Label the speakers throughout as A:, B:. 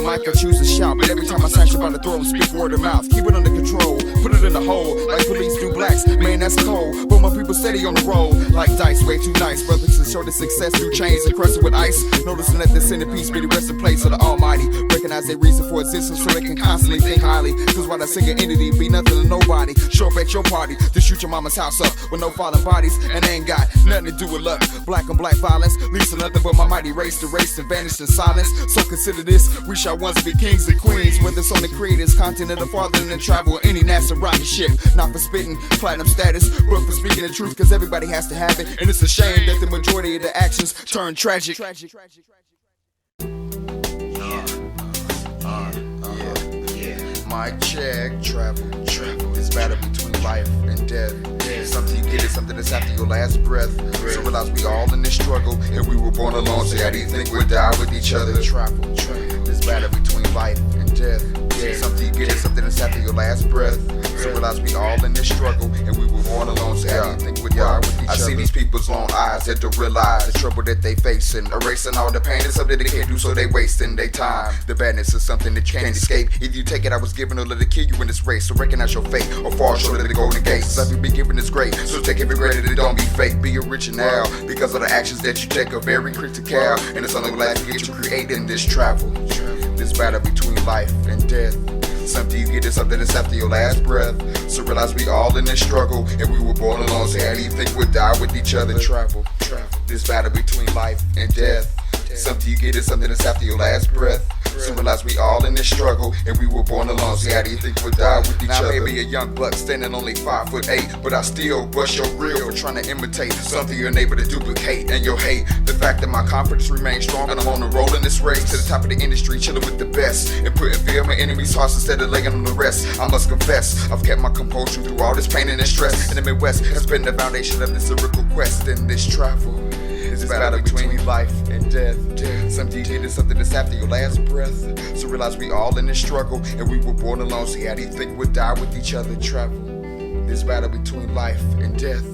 A: mic, I choose to shout. But every time I snatch up on the throat, speak word of mouth. Keep it under control, put it in the hole. Like police do blacks, man, that's cold. But my people steady on the roll. Like dice, way too nice. Brothers to show the success through chains and crusted with ice. Noticing that the centerpiece be the resting place of the Almighty. Recognize their reason for existence so they can constantly think highly. Cause while I sing an entity, be nothing to nobody. Show up at your party to shoot your mama's house up with no fallen bodies. And they ain't got nothing to do with luck. Black on black violence leads to nothing but my mighty race to race and vanished in silence. So consider this, we shall once be kings and queens. Whether it's on the creators, content of the farther than travel, or any NASA rocket ship. Not for spitting platinum status, but for speaking the truth, cause everybody has to have it. And it's a shame that the majority of the actions turn tragic. Mic check, travel. This battle between life and death. Something you get is something that's after your last breath. So realize we all in this struggle, and we were born alone. So how do you think we'll die with each other? Travel. This battle between life and death. Something you get is something that's after your last breath. So realize we all in this struggle, and we were born alone. So how do you think we'll die with each other? I see these people's long eyes that don't realize the trouble that they facing. Erasing all the pain is something they can't do, so they wasting their time. The badness is something that you can't escape. Either you take it I was given, or let it kill you in this race. So recognize your fate, or fall short of the golden gates. Life you be given is great, so take every credit, it don't be fake. Be original, because of the actions that you take are very critical. And it's only life you get to create in this travel. This battle between life and death. Something you get is something that's after your last breath. So realize we all in this struggle, and we were born alone. So how do you think we'll die with each other? Travel. This battle between life and death. Something you get is something that's after your last breath. So realize we all in this struggle, and we were born alone. So how do you think we'll die with each other? Now I may be a young buck standing only 5'8", but I still bust your grill for trying to imitate something you're unable to duplicate. And your hate the fact that my confidence remains strong, and I'm on a roll in this race to the top of the industry, chilling with the best, and putting fear in my enemies' hearts instead of laying on the rest. I must confess, I've kept my composure through all this pain and this stress. And the Midwest has been the foundation of this lyrical quest and this travel. This battle between life and death. Something you get is something that's after your last breath. So realize we all in this struggle, and we were born alone. So how do you think we'll die with each other? Travel. This battle between life and death.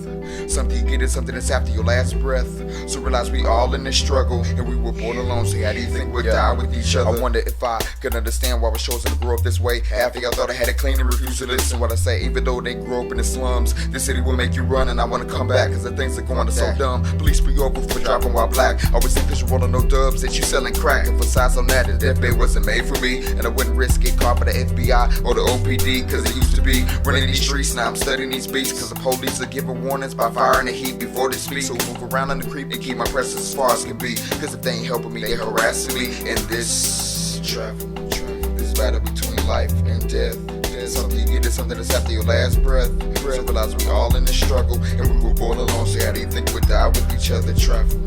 A: Something you get is something that's after your last breath. So realize we all in this struggle, and we were born alone. So how do you think we'll die with each other? I wonder if I could understand why I was chosen to grow up this way. After I thought I had it clean and refused to listen to what I say. Even though they grew up in the slums, this city will make you run, and I want to come back, cause the things are going so dumb. Police be over for driving while black. I always think cause you're rolling no dubs that you selling crack. Emphasize on that, the deathbed wasn't made for me, and I wouldn't risk it caught by the FBI or the OPD, cause it used to be running these streets. Now I'm studying these beats, cause the police are giving warnings by fire and the heat before they speak. So move around on the creep and keep my presence as far as can be, cause if they ain't helping me, they harassing me in this travel. This battle between life and death. Something you get is something that's after your last breath. So realize we all in this struggle, and we were born alone. So how do you think we'll die with each other? Travel.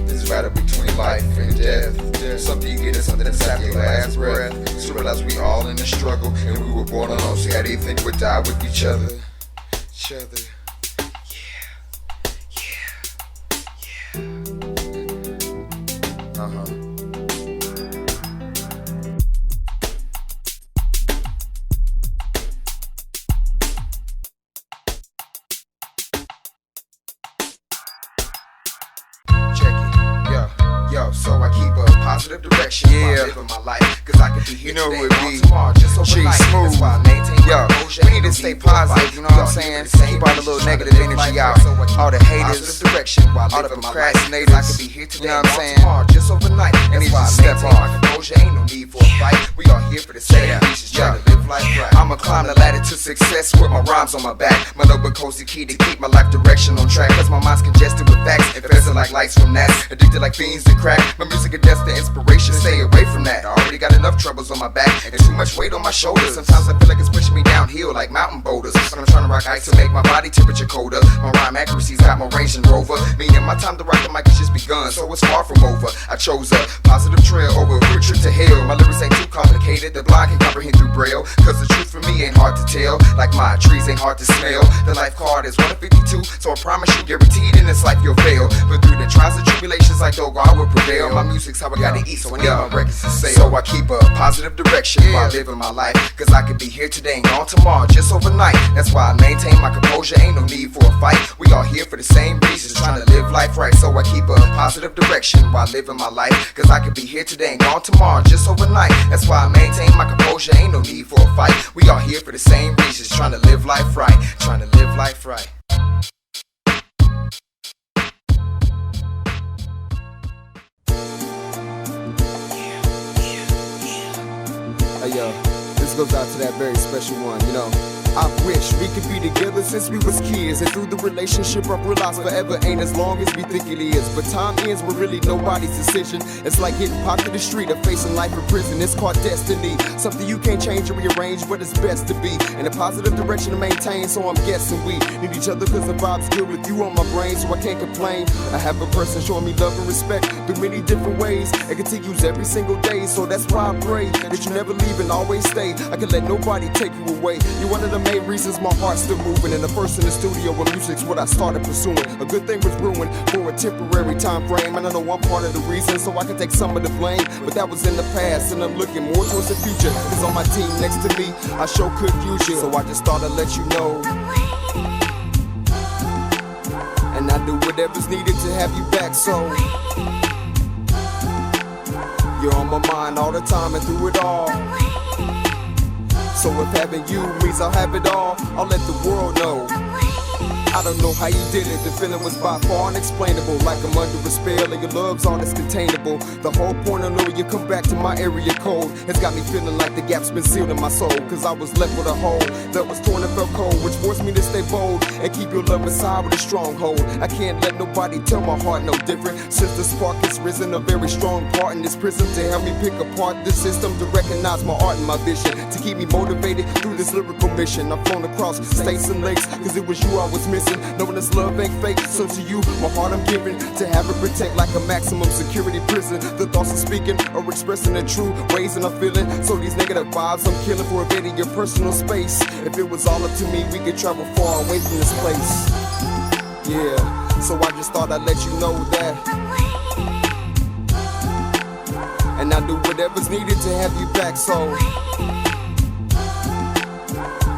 A: This battle between life and death. Something you get is something that's after your last breath. So realize we all in this struggle, and we were born alone. So how do you think we'll die with each other? So I keep a positive direction while living my life, cause I could be here today or tomorrow, just overnight. That's why I maintain my composure. We need to stay positive, you know what I'm saying? Keep all the little negative energy out, all the haters, all the procrastinators. I could be here today or tomorrow, just overnight. That's why I maintain my composure. Ain't no need for a fight. We all here for the same reasons, trying to live life right. I'ma climb the ladder to success with my rhymes on my back. My noble cozy key to keep my life direction on track, cause my mind's congested with facts and fezzing like lights from gnats. Addicted like fiends to crack. My music and death's the inspiration, stay away from that. I already got enough troubles on my back and too much weight on my shoulders. Sometimes I feel like it's pushing me downhill like mountain boulders, but I'm trying to rock ice to make my body temperature colder. My rhyme accuracy's got more range than Rover, meaning my time to rock the mic has just begun, so it's far from over. I chose a positive trail over a quick trip to hell. My lyrics ain't too complicated, that the blind can comprehend through braille. Cause the truth for me ain't hard to tell, like my trees ain't hard to smell. The life card is 1 of 52, so I promise you guaranteed in this life you'll fail. But through the trials and tribulations like though I will prevail. My music's how I gotta eat, so I need my records to sell. So I keep a positive direction while living my life, cause I could be here today and gone tomorrow just overnight. That's why I maintain my composure, ain't no need for a fight. We all here for the same reasons, trying to live life right. So I keep a positive direction while living my life, cause I could be here today and gone tomorrow just overnight. That's why I maintain my composure, ain't no need for a fight. We all here for the same reasons, trying to live life right, trying to live life right.
B: Hey yo, this goes out to that very special one, you know. I wish we could be together since we was kids, and through the relationship I've realized forever ain't as long as we think it is. But time ends with really nobody's decision. It's like getting popped to the street or facing life in prison. It's called destiny, something you can't change or rearrange, but it's best to be in a positive direction to maintain. So I'm guessing we need each other cause the vibe's good with you on my brain, so I can't complain. I have a person showing me love and respect through many different ways. It continues every single day, so that's why I pray that you never leave and always stay. I can let nobody take you away. You're one of the main reasons my heart's still moving, and the first in the studio where music's what I started pursuing. A good thing was ruined for a temporary time frame, and I know I'm part of the reason, so I can take some of the blame. But that was in the past, and I'm looking more towards the future. Cause on my team next to me, I sure could use you. So I just thought I'd let you know, and I do whatever's needed to have you back. So you're on my mind all the time and through it all. So if having you means I'll have it all, I'll let the world know. I don't know how you did it, the feeling was by far unexplainable. Like I'm under a spell and your love's all that's containable. The whole point of knowing you come back to my area code has got me feeling like the gap's been sealed in my soul. Cause I was left with a hole that was torn and felt cold, which forced me to stay bold and keep your love inside with a stronghold. I can't let nobody tell my heart no different, since the spark has risen, a very strong part in this prison to help me pick apart the system, to recognize my art and my vision, to keep me motivated through this lyrical mission. I've flown across states and lakes, cause it was you I was missing. Knowing this love ain't fake, so to you, my heart I'm giving, to have it protect like a maximum security prison. The thoughts I'm speaking are expressing the true ways and I'm feeling. So these negative vibes I'm killing for invading your personal space. If it was all up to me, we could travel far away from this place. Yeah, so I just thought I'd let you know that, and I do whatever's needed to have you back. So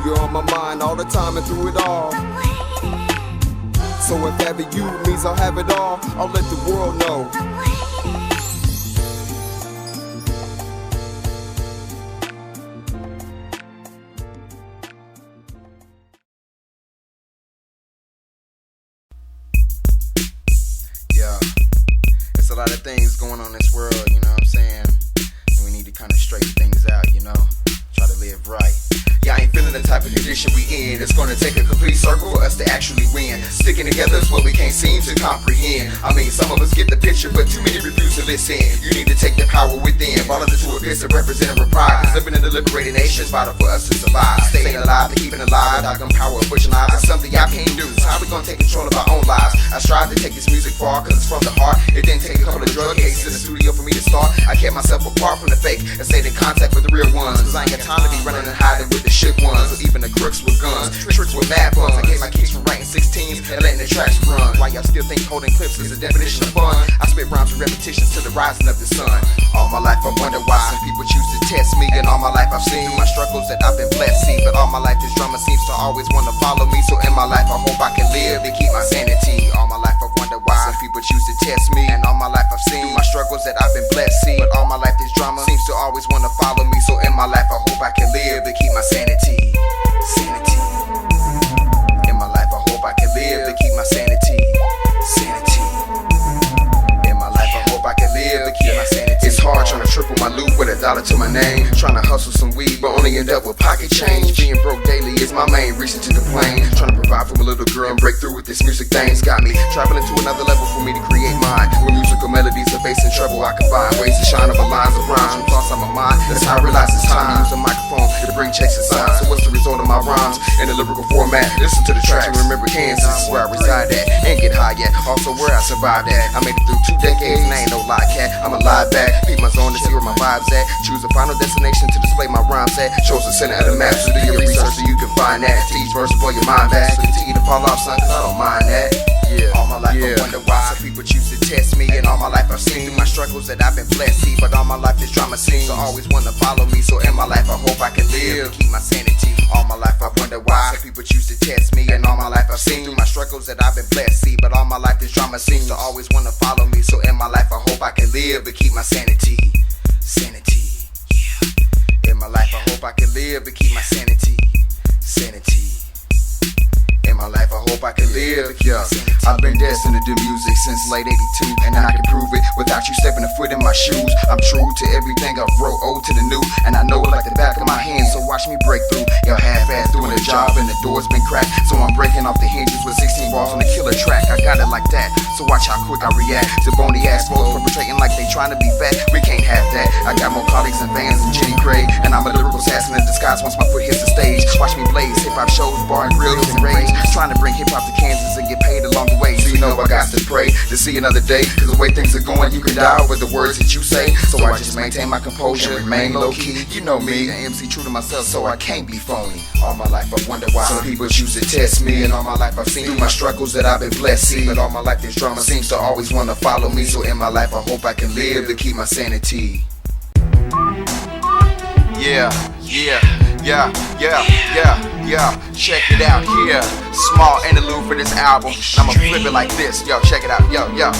B: you're on my mind all the time and through it all. So if having you means I'll have it all, I'll let the world know.
A: Yeah, it's a lot of things going on in this world, you know what I'm saying? And we need to kind of straighten things out, you know? Try to live right. Yeah, I ain't feeling the type of condition we in. It's gonna take a complete circle for us to actually win. Sticking together is what we can't seem to comprehend. I mean, some of us get the picture, but too many refuse to listen. You need to take the power within, fall into a fist of representative pride. Cause living in the liberated nation is vital for us to survive. Staying alive and keeping alive without gunpower or pushing lives is something I can't do. So how we gonna take control of our own lives? I strive to take this music far, cause it's from the heart. It didn't take a couple of drug cases in the studio for me to start. I kept myself apart from the fake and stayed in contact with the real ones. Cause I ain't got time to be running and hiding with the shit ones, or even the crooks with guns, tricks with mad puns. I gave my keys from writing 16s and letting the tracks run. Why y'all still think holding clips is a definition of fun? I spit rhymes and repetitions to the rising of the sun. All my life I wonder why some people choose to test me, and all my life I've seen my struggles that I've been blessed. See, but all my life this drama seems to always want to follow me. So in my life I hope I can live to keep my sanity. All my life I wonder why some people choose to test me, and all my life I've seen my struggles that I've been blessed. See, but all my life this drama seems to always want to follow me. So in my life I hope I can live to keep my sanity. Sanity. In my life I hope I can live to keep my sanity. Sanity. In my life I hope I can live to keep my sanity. It's hard trying to triple my loot with $1 to my name, trying to hustle some weed but only end up with pocket change. Being broke daily is my main reason to complain. Trying to provide for my little girl and break through with this music thing's got me traveling to another level for me to create mine. With musical melodies are bass and treble, I combine ways to shine over lines of rhymes from thoughts on my mind. That's how I realize it's time to use a microphone to bring checks and signs. So what's the result of my rhymes in a lyrical format? Listen to the track and remember Kansas is where I reside at. Ain't get high yet, also where I survived at. I made it through 2 decades and I ain't no lie cat. I'm a lie back, beat my zone to see where my vibe's at. Choose a final destination to display rhymes at. Shows the center of the map, so do your research so you can find that. To each verse blow your mind back, so continue to fall off, son, cause I don't mind that. All my life I wonder why some people choose to test me, and all my life I've seen through my struggles that I've been blessed. See, but all my life this drama scenes, so always wanna follow me. So in my life I hope I can live and keep my sanity. All my life I wonder why some people choose to test me, and all my life I've seen through my struggles that I've been blessed. See, but all my life this drama scenes, so always wanna follow me. So in my life I hope I can live and keep my sanity. Sanity, yeah. In my life I hope I can live and keep my sanity. Sanity. In my life I hope I can live. I've been destined to do music since late 82, and I can prove it without you stepping a foot in my shoes. I'm true to everything I wrote, old to the new, and I know it like the back of my hand, so watch me break through. Y'all half-ass doing a job and the door's been cracked, so I'm breaking off the hinges with 16 bars on the killer track. I got it like that, so watch how quick I react to bony ass folks perpetrating like they trying to be fat. We can't have that. I got more colleagues and fans than Jenny Craig, and I'm a lyrical assassin in disguise once my foot hits the stage. Watch me blaze hip-hop shows, bar and grills and rage, trying to bring hip-hop to Kansas and get paid along the way. So you know I got to pray to see another day, cause the way things are going you can die with the words that you say. So I just maintain my composure and remain low-key. You know me, an MC true to myself, so I can't be phony. All my life I wonder why some people choose to test me, and all my life I've seen through my struggles that I've been blessed. See, but all my life this drama seems to always wanna follow me. So in my life I hope I can live to keep my sanity. Check it out here. Small interlude for this album, and I'ma flip it like this. Yo, check it out. Yo.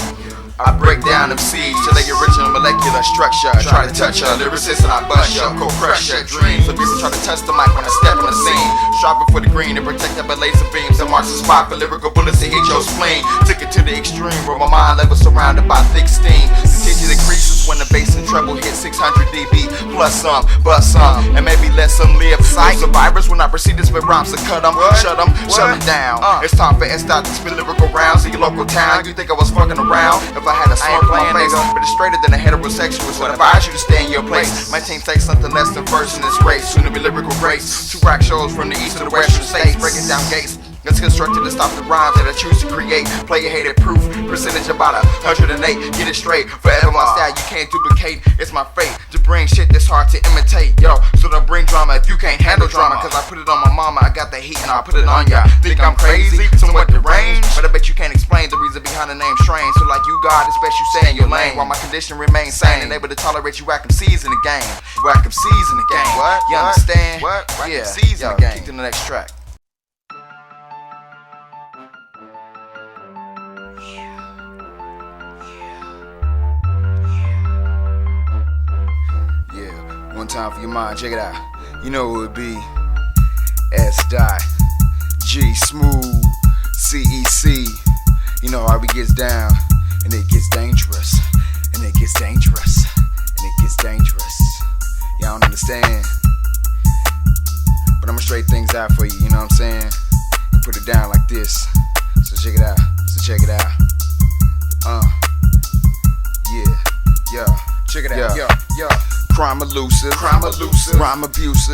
A: I break down them seeds to their original molecular structure. Try to touch a lyricist and I bust ya, co-crush ya. Dreams of people try to touch the mic when I step on the scene. Striving for the green and protected by laser beams that marks the spot for lyrical bullets to hit your spleen. Took it to the extreme where my mind level surrounded by thick steam. Continue to increases when the bass and treble hit 600 dB plus some, bust some, and maybe let some live. Sight survivors when I proceed to spit rhymes to cut them, shut them down. It's time for Str8 to spit lyrical rounds in your local town. You think I was fucking around? If I had a smirk on my face, but it's straighter than a heterosexual, so I advise you to stay in your place. My team takes something less than first in this race, soon to be lyrical grace. 2 rock shows from the east to the western states, breaking down gates. It's constructed to stop the rhymes that I choose to create. Player hated proof, percentage about 108. Get it straight, forever my style you can't duplicate. It's my fate to bring shit that's hard to imitate. Yo, so don't bring drama if you can't handle drama, cause I put it on my mama, I got the heat and I put it on ya. Think I'm crazy, somewhat deranged, but I bet you can't explain the reason behind the name strange. So like you God, it's best you stay in your lane, while my condition remains sane and able to tolerate you whack MCs in the game. Whack MCs in the game. What? You understand? What? Whack MCs in the game. Keep to the next track. One time for your mind, check it out. You know who it would be. Str8 G, Smooth, CEC. You know how it gets down, and it gets dangerous, and it gets dangerous, and it gets dangerous. Y'all don't understand, but I'ma straight things out for you. You know what I'm saying? And put it down like this. So check it out. Check it out. Check it out. Crime elusive, rhyme abusive,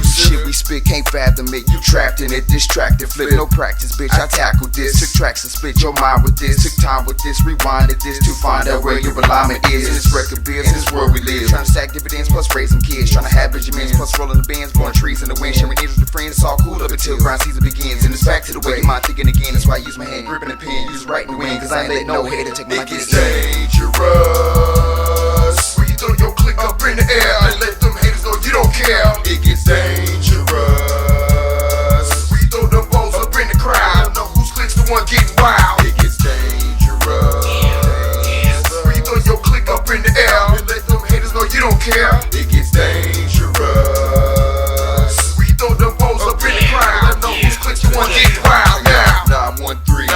A: shit we spit can't fathom it. You trapped in it, distracted, flip, no practice, bitch. I tackled this, took tracks and split your mind with this, took time with this, rewinded this to find out where your alignment is. In this record biz, in this world we live, trying to stack dividends plus raising kids, trying to have Benjamins plus rolling the bins, blowing trees in the wind, sharing needles with friends. It's all cool up until grind season begins, and it's back to the way your mind thinking again. That's why I use my hand gripping the pen, use right in the wind, cause I ain't let no hater take my life. It gets dangerous. Throw your click up in the air and let them haters know you don't care. It gets dangerous. We throw them balls up in the crowd. Know whose click's the one getting wild. It gets dangerous. We throw your click up in the air and let them haters know you don't care. It gets dangerous. We throw them balls up in the crowd. Know whose click's the one getting wild. Now 913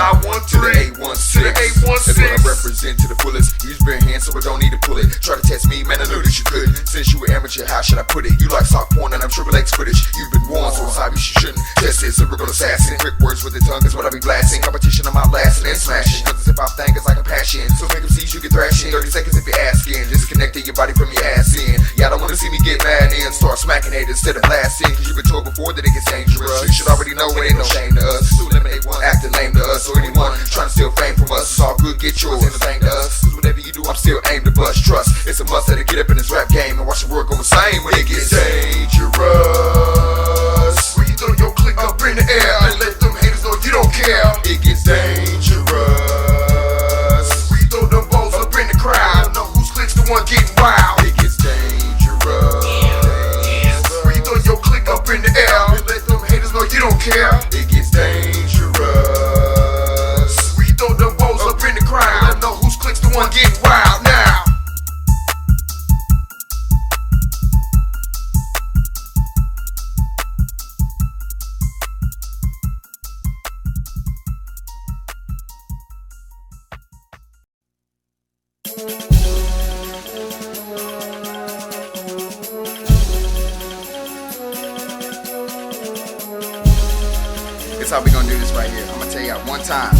A: to the 816. That's what I represent to the fullest. Use bare hands so I don't need to pull it. Try to test me, man, I knew that you could. Since you were amateur, how should I put it? You like sock porn and I'm triple X footage. You've been warned, so it's obvious you shouldn't test it. Lyrical assassin, quick words with the tongue is what I be blasting. Competition, I'm outlasting and smashing. Cause this hip-hop thing is like a passion. So make them see you get thrashing. 30 seconds if you're asking. Disconnecting your body from your ass in. Y'all don't wanna see me get mad and start smacking haters instead of blasting. Cause you've been told before that it gets dangerous. You should already know it ain't no shame to us. So eliminate one acting lame to us, or anyone trying to steal fame from us. It's all good, get yours, anything to us. Cause whatever you do, I'm still aimed to bust. Trust, it's a must that to get up in this rap game and watch the world go insane when it gets dangerous. care, it gets dangerous. We throw them woes up in the crowd, let them know whose click's the one getting wild now. It's how we gonna do this right here. I'm gonna tell y'all one time.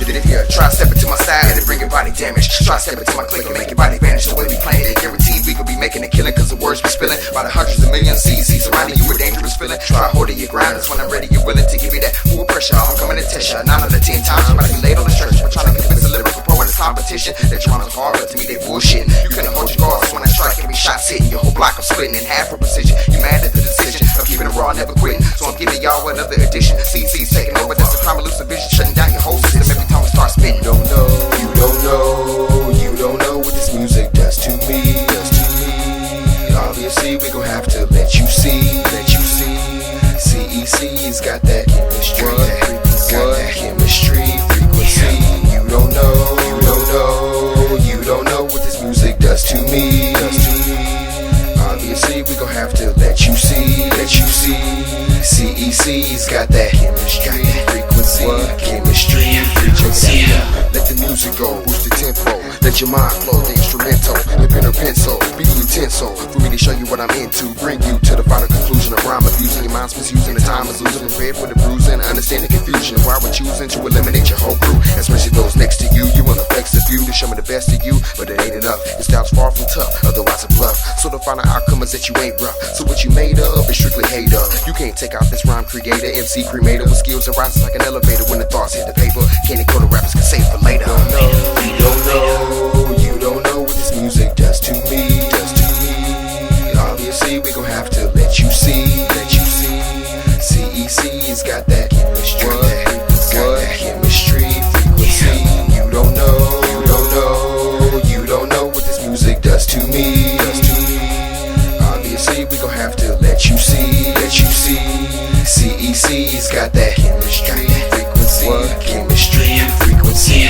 A: Here, try step into my side and bring your body damage. Try step into my clique and make your body vanish. The way we playing it, guaranteed we could be making a killing, cause the words we spilling by the hundreds of millions. CC surrounding you with dangerous feeling. Try holding your ground, that's when I'm ready, you're willing to give me that full pressure. I'm coming to test ya. 9 out of 10 times, you might be laid on the stretch. I'm trying to convince a lyrical pro in this competition that your rhymes hard, but to me they bullshit. You couldn't hold your guards when I strike, every shot's hitting. Your whole block I'm splitting in half for precision. You mad at the decision of keeping it raw, never quitting. So I'm giving y'all another edition. CC's taking over, that's a crime, elusive vision, shutting down your whole system every time we start spitting.
B: You don't know what this music does to me. Obviously, we gon' have to let you see. CEC's got that chemistry, frequency. You don't know what this music does to me. Obviously, we gon' have to let you see. CEC's got that chemistry, frequency. Let the music go, boost the tempo. Let your mind flow, the instrumental, the pen or pencil, be the utensil for me to show you what I'm into. Bring you to the final conclusion of rhyme abusing your mind's misusing. The time is losing, prepared for the bruising. Understand the confusion of why we're choosing to eliminate your whole crew, especially those next to you. You want to flex the view to show me the best of you, but it ain't enough. Your style's far from tough, otherwise a bluff. So the final outcome is that you ain't rough. So what you made of is strictly hate of. You can't take out this rhyme creator, MC cremator with skills that rises like an elevator when the thoughts hit the paper. Candy coated rappers can save for later. You don't know what this music does to me. Obviously, we gon' have to let you see. CEC's got that chemistry, frequency. You don't know what this music does to me. Obviously, we gon' have to let you see. CEC's got that chemistry, frequency.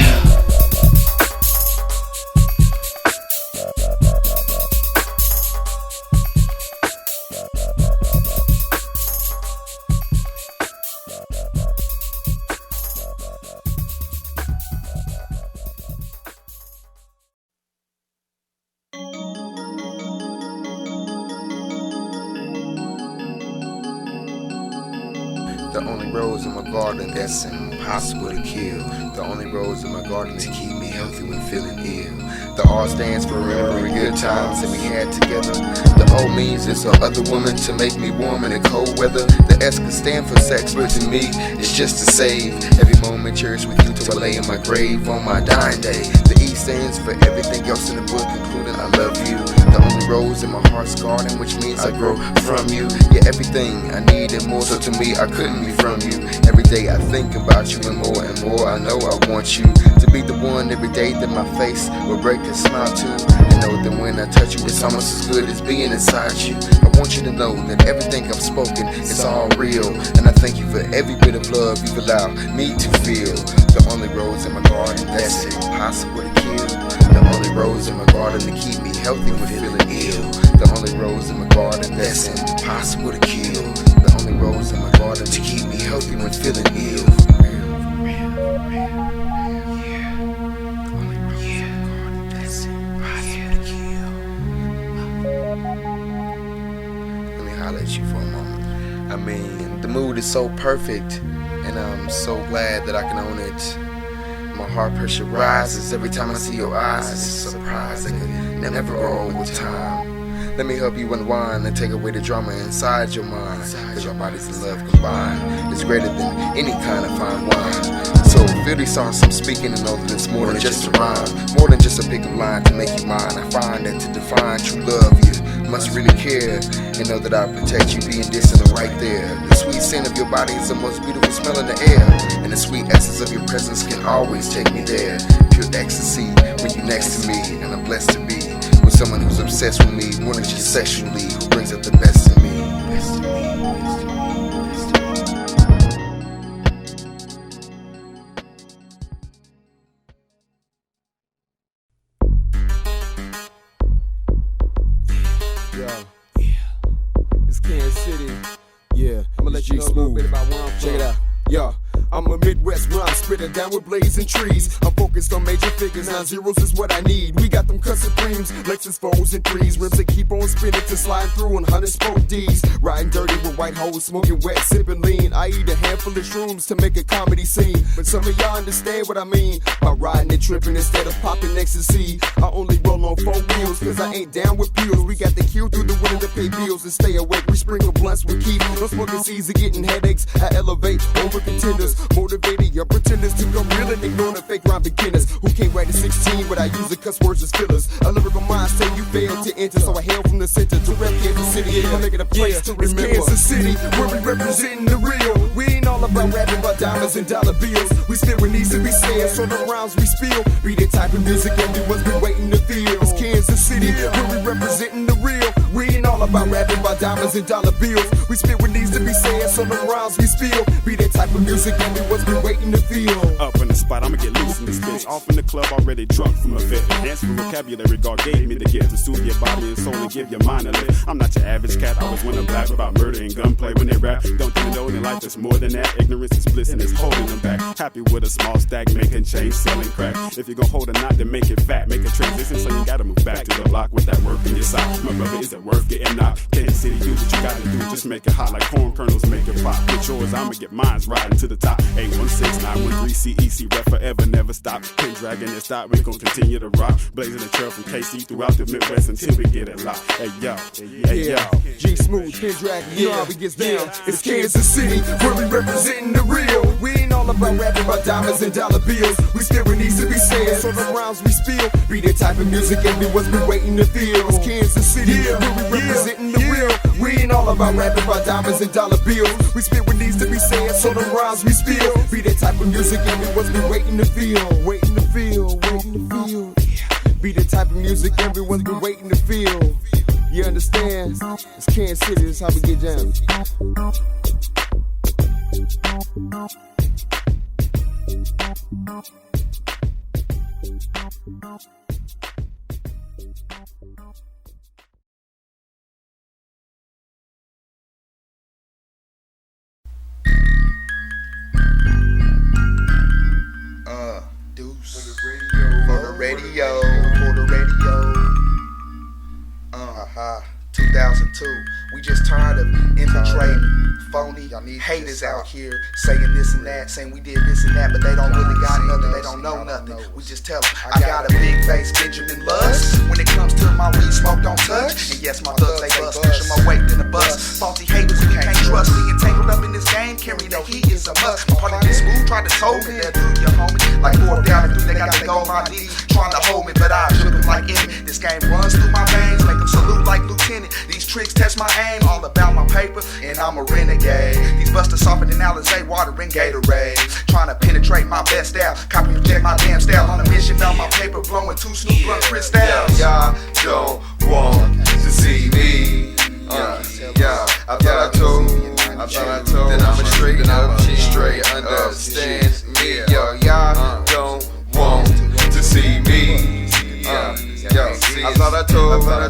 A: The only rose in my garden that's impossible to kill. The only rose in my garden to keep me healthy when feeling ill. The R stands for remembering good times that we had together. The O means it's no other woman to make me warm in the cold weather. The S can stand for sex, but to me it's just to save every moment cherished with you till I lay in my grave on my dying day. The E stands for everything else in the book, including I love you. The only rose in my heart's garden, which means I grow from you. You're everything I need and more, so to me I couldn't be from you. Every day I think about you and more I know I want you to be the one every day that my face will break a smile to. And know that when I touch you, it's almost as good as being inside you. I want you to know that everything I've spoken is all real, and I thank you for every bit of love you've allowed me to feel. The only rose in my garden that's impossible to kill. The only rose in my garden to keep me healthy when feeling ill. The only rose in my garden that's impossible to kill. The only rose in my garden to keep me healthy when feeling ill. Let me holler at you for a moment. I mean, the mood is so perfect, and I'm so glad that I can own it. My heart pressure rises every time I see your eyes. It's surprising, it never grow with time. Let me help you unwind and take away the drama inside your mind, cause our bodies and love combined is greater than any kind of fine wine. So feel these songs I'm speaking and know that it's more than just a rhyme, more than just a pick of line to make you mine. I find that to define true love, you must really care and know that I protect you being distant or right there. The sweet scent of your body is the most beautiful smell in the air, and the sweet essence of your presence can always take me there. Pure ecstasy when you're next to me, and I'm blessed to be with someone who's obsessed with me more than just sexually, who brings out the best in me.
B: It's Kansas City. Yeah, I'ma let you know a little bit about where I'm from. Check it out. Yeah, I'm a Midwest rhyme splitter down with blazing trees. I'm focused on major figures, 9 zeros is what I need. We got them cut supremes, Lexus 4s and 3s. Rims that keep on spinning to slide through on 100 spoke D's. Riding dirty with white hoes, smoking wet, sipping lean. I eat a handful of shrooms to make a comedy scene. But some of y'all understand what I mean by riding and tripping instead of popping ecstasy. I only roll on 4 wheels, cause I ain't down with pills. We got the queue through the window to pay bills and stay awake. We sprinkle blunts with keep. No smoking seeds are getting headaches. I elevate over contenders, motivated your pretenders to come real and ignore the fake rhyme beginners who can't write a 16 without using cuss words as fillers. A lyrical mindset you failed to enter, so I hail from the center to rep Kansas City and make it a place to remember. It's Kansas City, where we representing the real. We ain't all about rapping about diamonds and dollar bills. We spit what needs to be said, so the rhymes we spill be the type of music everyone's been waiting to feel. It's Kansas City, where we representing the real. We ain't all about rapping about diamonds and dollar bills. We spit what needs to be said, so the rhymes we spill be the type of music everyone's been waiting to feel.
C: Up in the spot, I'ma get loose in this bitch. Off in the club, already drunk from a fit. Dance for vocabulary, God gave me the gift to soothe your body and soul and give your mind a lift. I'm not your average cat, I always wanna black about murder and gunplay when they rap. Don't think they know in life there's more than that. Ignorance is bliss and it's holding them back. Happy with a small stack, making change, selling crack. If you gon' hold a knot, then make it fat. Make a transition, so you gotta move back to the block with that work in your sock. My brother, is it worth getting knocked? Kansas City, do what you gotta do, just make it hot like corn kernels, make it pop. Get yours, I'ma get mines riding to the top. 816 913 CEC, rep forever, never stop. Pin dragging and stop, we gon' continue to rock. Blazing the trail from KC throughout the Midwest until we get it locked. Hey yo, hey yo.
B: G Smooth, Pin dragging, you know how we gets down. It's Kansas City, where we representing the real. We ain't all about rapping about diamonds and dollar bills. We still what needs to be said, so the rhymes we spill be the type of music everyone's been waiting to feel. It's Kansas City, where we representing the real. We ain't all about rapping about diamonds and dollar bills. We spit what needs to be said, so the rhymes we spill be the type of music everyone's been waiting to feel. Waiting to feel, waiting to feel. Be the type of music everyone's been waiting to feel. You understand? It's Kansas City, that's how we get down.
A: Deuce for the radio, for the radio. 2002. We just tired of infiltrating phony haters out here saying this and that, saying we did this and that, but they don't really got nothing, they don't know nothing. We just tell them, I got a big face, Benjamin Lust. When it comes to my weed smoke, don't touch. And yes, my thugs, they bust, pushing my weight in the bus. Faulty haters, we can't trust. Being tangled up in this game, carry no heat is a must. My party get smooth, try to told me that through your homie. Like 4th down and 3, they got to go my D, trying to hold me, but I shook them like Emmett. This game runs through my veins, make them salute like Lieutenant. These tricks test my aim, all about my paper, and I'm a renegade. These busters softer than Alizé, water and Gatorade. Trying to penetrate my best style, copy and project my damn style. On a mission about my paper, blowing 2 Snoop Blunt crystals.
B: Y'all don't want to see me. I thought I told that I'm a straight up G. Straight understand me. Y'all don't want to see me. I thought I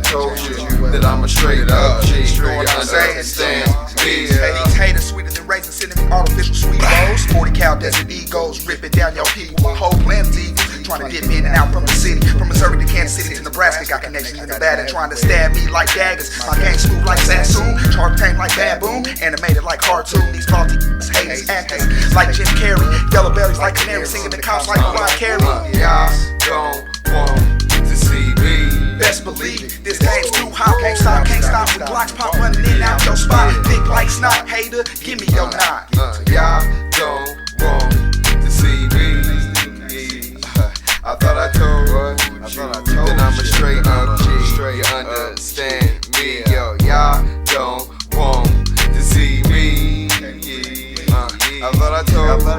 B: told you that I'm a straight up G. Straight understand me.
A: These haters sweeter than raisin cinnamon, artificial sweet rolls. 40 cal desert egos, ripping down your people. My whole plan's eagle, trying to dip in and out from the city. From Missouri to Kansas City to Nebraska, got connections in Nevada, trying to stab me like daggers. My gang smooth like Sassoon, charge tame like Baboon, animated like cartoon. These faulty haters acting like Jim Carrey, yellow bellies like Canary, singing the cops like Mariah Carey.
B: Y'all don't want to see me.
A: Best believe it, this game's too hot, won't stop, can't stop. With blocks pop running in out your spot. Thick like snot, hater, give me your knot.
B: Y'all don't want to see me. I thought I told that I'm a straight up G. You understand me? Y'all don't want to see me. I thought I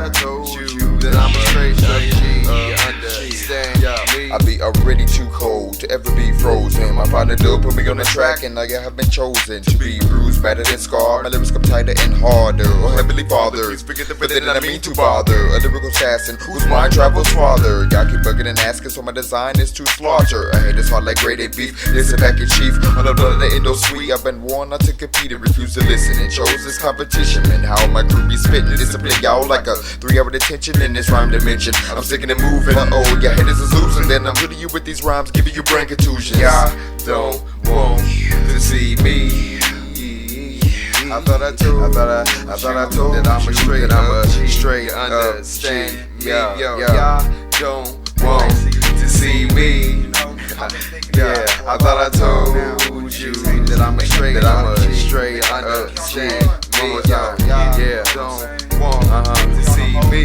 B: told you that I'm a straight up G. You understand me?
A: I be already too cold to ever be frozen. My partner do put me on the track, and I have been chosen to be bruised, battered and scarred. My lyrics come tighter and harder. Oh Heavenly Father, please forget the but then I mean to bother. A lyrical assassin whose mind travels farther. Y'all keep bugging and asking, so my design is to slaughter. I hate this hard like grade A beef. This a pack of chief on the blood of the Indo sweet. I've been warned not to compete and refuse to listen, and chose this competition. And how my crew be spitting, discipline y'all like a 3-hour detention in this rhyme dimension. I'm sticking and moving. Your haters is losing. Then I'm hitting you with these rhymes, giving you brain contusions. Y'all don't want to see me. I thought I told that I'm a straight understand me. Y'all don't want to see me. Yeah, I thought I told you that I'm a straight understand me. Yeah, don't want to see me.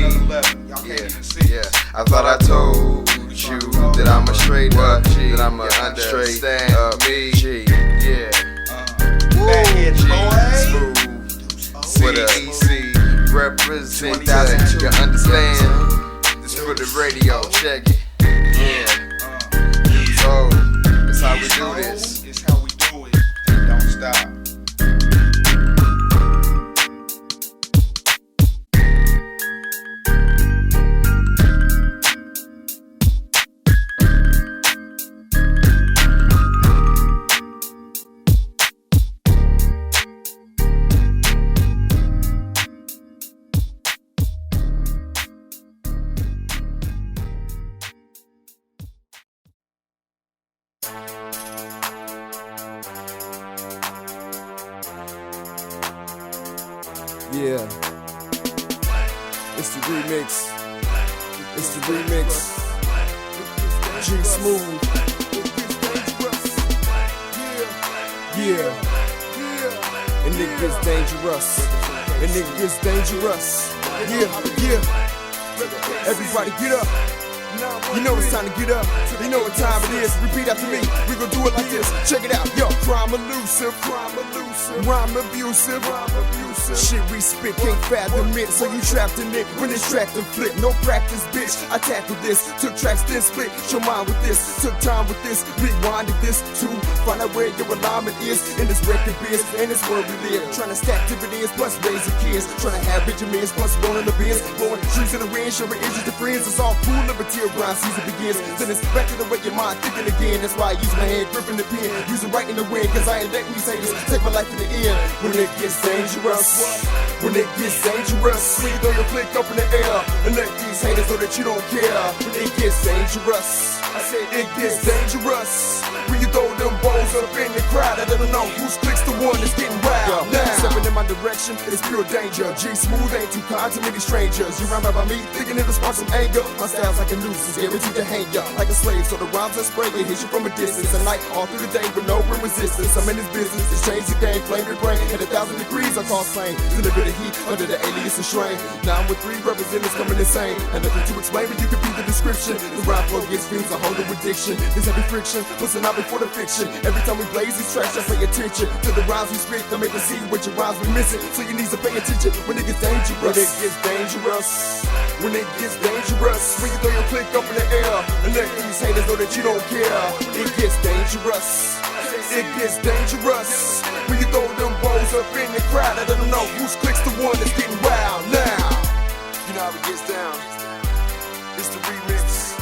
A: Yeah, I thought I told you that I'm a straight understand me. Yeah. Smooth with a EC represent 1002. You understand? This for the radio, check it. Yeah. So that's how we do this.
D: It's how we do it. Don't stop.
B: Yeah, it's the remix. It's the remix. G Smooth. Yeah. And it gets dangerous. And it gets dangerous. Yeah. Everybody get up. You know it's time to get up. You know what time it is. Repeat after me. We gon' do it like this. Check it out. Yo, crime elusive, rhyme abusive. Shit we spit can't fathom it. So you trapped in it when it's tracked and flipped. No practice, bitch. I tackled this. Took tracks, then split. Show mine with this. Took time with this. Rewinded this too. Find out where your alignment is in this record biz. And this world we live. Trying to stack dividends plus raise the kids. Trying to have Benjamins plus rolling the bins. Blowing the trees in the wind. Showing inches to friends. It's all cool liberty. Grind season begins, then it's back to the way your mind thinking again. That's why I use my hand gripping the pen, using right in the wind, cause I ain't letting these haters take my life in the end. When it gets dangerous, when you throw your click up in the air, and let these haters know that you don't care. When it gets dangerous, I said it gets dangerous. When you throw them balls up in the crowd, I don't know whose clicks the one that's getting wild. Now, stepping in my direction, it's pure danger. G Smooth ain't too kind to many strangers. You rhyme about me, thinking it'll spark some anger. My style's like a noose, it's guaranteed to hang ya like a slave. So the rhymes I spray, it hits you from a distance. At night, all through the day with no real resistance. I'm in this business, it's changed the game. Flame your brain at 1,000 degrees, I cause flame. Deliver the heat under the alias of strain. Now I'm with 3 representatives coming insane. And nothing to explain, but you can be the description. The rhyme flow gets fiends, a whole new addiction. This heavy friction, puts an eye before the fiction. Every time we blaze these tracks, just pay attention to the rhymes we speak. They make us see what your rhymes we missing. So you need to pay attention when it gets dangerous. When it gets dangerous. When it gets dangerous. When you throw your click up in the air, and let these haters know that you don't care. It gets dangerous. It gets dangerous. When you throw them balls up in the crowd, I don't know whose clicks the one that's getting wild now. You know how it gets down. It's the remix.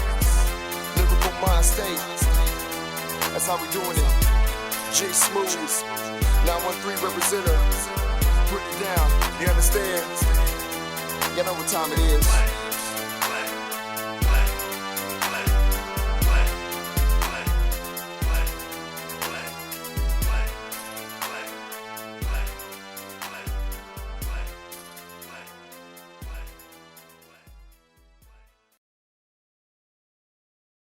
B: Lyrical Mindstate. That's how we doing it. G Smooth, 913 representative. Put it down, you understand? You know what time it is.